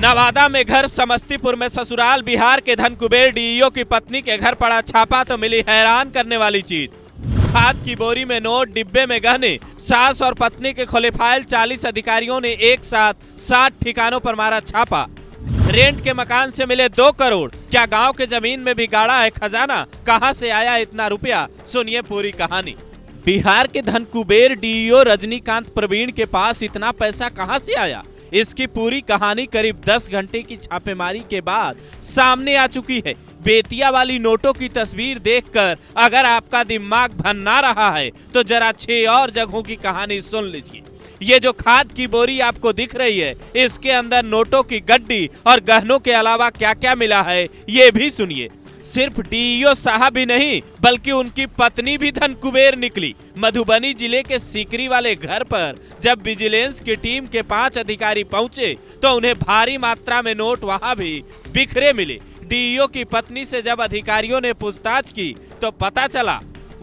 नवादा में घर, समस्तीपुर में ससुराल, बिहार के धनकुबेर डीईओ की पत्नी के घर पड़ा छापा तो मिली हैरान करने वाली चीज। खाद की बोरी में नोट, डिब्बे में गहने। सास और पत्नी के खुले फाइल। 40 अधिकारियों ने एक साथ 60 ठिकानों पर मारा छापा। रेंट के मकान से मिले 2 करोड़। क्या गांव के जमीन में भी गाड़ा है खजाना? कहां से आया इतना रुपया? सुनिए पूरी कहानी। बिहार के धनकुबेर डीईओ रजनीकांत प्रवीण के पास इतना पैसा कहां से आया, इसकी पूरी कहानी करीब 10 घंटे की छापेमारी के बाद सामने आ चुकी है। बेतिया वाली नोटों की तस्वीर देखकर अगर आपका दिमाग भन्ना रहा है तो जरा 6 और जगहों की कहानी सुन लीजिए। ये जो खाद की बोरी आपको दिख रही है, इसके अंदर नोटों की गड्डी और गहनों के अलावा क्या क्या मिला है ये भी सुनिए। सिर्फ डीईओ साहब ही नहीं बल्कि उनकी पत्नी भी धनकुबेर निकली। मधुबनी जिले के सीकरी वाले घर पर जब विजिलेंस की टीम के 5 अधिकारी पहुंचे तो उन्हें भारी मात्रा में नोट वहां भी बिखरे मिले। डीईओ की पत्नी से जब अधिकारियों ने पूछताछ की तो पता चला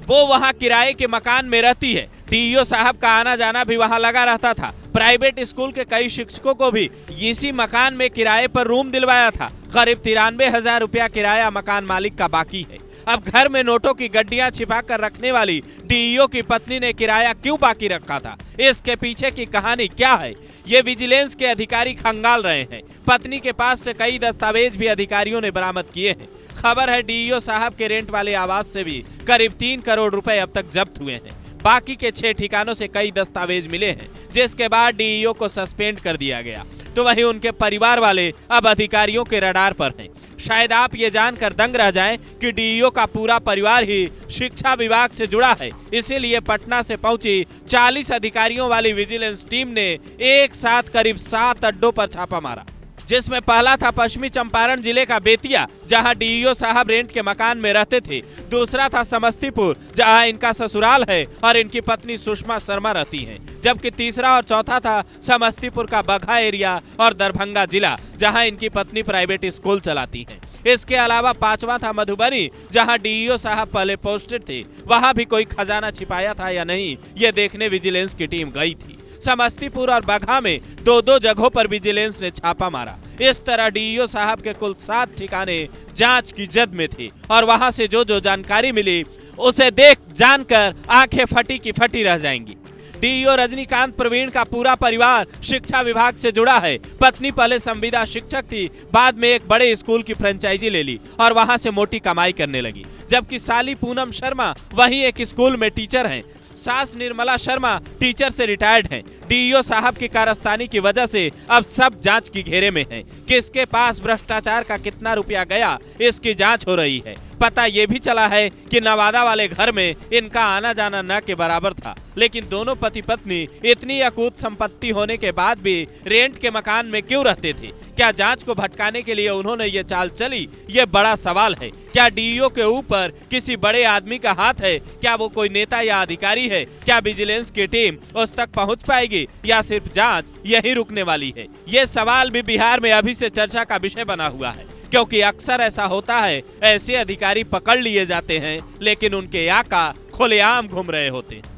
वो वहां किराए के मकान में रहती है। डीईओ साहब का आना जाना भी वहां लगा रहता था। प्राइवेट स्कूल के कई शिक्षकों को भी इसी मकान में किराए पर रूम दिलवाया था। करीब 93,000 रुपया किराया मकान मालिक का बाकी है। अब घर में नोटों की गड्डियां छिपा कर रखने वाली डीईओ की पत्नी ने किराया क्यों बाकी रखा था, इसके पीछे की कहानी क्या है, ये विजिलेंस के अधिकारी खंगाल रहे हैं। पत्नी के पास से कई दस्तावेज भी अधिकारियों ने बरामद किए हैं। खबर है डीईओ साहब के रेंट वाले आवास से भी करीब 3 करोड़ रुपए अब तक जब्त हुए हैं। बाकी के 6 ठिकानों से कई दस्तावेज मिले हैं, जिसके बाद डीईओ को सस्पेंड कर दिया गया। तो वहीं उनके परिवार वाले अब अधिकारियों के रडार पर हैं। शायद आप ये जानकर दंग रह जाएं कि डीईओ का पूरा परिवार ही शिक्षा विभाग से जुड़ा है। इसीलिए पटना से पहुंची 40 अधिकारियों वाली विजिलेंस टीम ने एक साथ करीब 7 अड्डों पर छापा मारा, जिसमें पहला था पश्चिमी चंपारण जिले का बेतिया, जहां डीईओ साहब रेंट के मकान में रहते थे। दूसरा था समस्तीपुर, जहां इनका ससुराल है और इनकी पत्नी सुषमा शर्मा रहती हैं। जबकि तीसरा और चौथा था समस्तीपुर का बगहा एरिया और दरभंगा जिला, जहां इनकी पत्नी प्राइवेट स्कूल चलाती हैं। इसके अलावा 5वां था मधुबनी, जहां डीईओ साहब पहले पोस्टेड थे। वहां भी कोई खजाना छिपाया था या नहीं, ये देखने विजिलेंस की टीम गई थी। समस्तीपुर और बगहा में 2-2 जगहों पर विजिलेंस ने छापा मारा। इस तरह डीईओ साहब के कुल 7 ठिकाने जांच की जद में थे और वहां से जो जो जानकारी मिली उसे देख जानकर आंखें फटी की फटी रह जाएंगी। डीईओ रजनीकांत प्रवीण का पूरा परिवार शिक्षा विभाग से जुड़ा है। पत्नी पहले संविदा शिक्षक थी, बाद में एक बड़े स्कूल की फ्रेंचाइजी ले ली और वहां से मोटी कमाई करने लगी। जबकि साली पूनम शर्मा वहीं एक स्कूल में टीचर हैं। सास निर्मला शर्मा टीचर से रिटायर्ड हैं। डीईओ साहब की कारस्तानी की वजह से अब सब जांच की घेरे में हैं। किसके पास भ्रष्टाचार का कितना रुपया गया, इसकी जांच हो रही है। पता ये भी चला है कि नवादा वाले घर में इनका आना जाना न के बराबर था, लेकिन दोनों पति पत्नी इतनी अकूत संपत्ति होने के बाद भी रेंट के मकान में क्यों रहते थे? क्या जांच को भटकाने के लिए उन्होंने ये चाल चली? ये बड़ा सवाल है। क्या डीईओ के ऊपर किसी बड़े आदमी का हाथ है? क्या वो कोई नेता या अधिकारी है? क्या विजिलेंस की टीम उस तक पहुंच पाएगी या सिर्फ जांच यहीं रुकने वाली है? ये सवाल भी बिहार में अभी से चर्चा का विषय बना हुआ है, क्योंकि अक्सर ऐसा होता है, ऐसे अधिकारी पकड़ लिए जाते हैं लेकिन उनके आका खुलेआम घूम रहे होते हैं।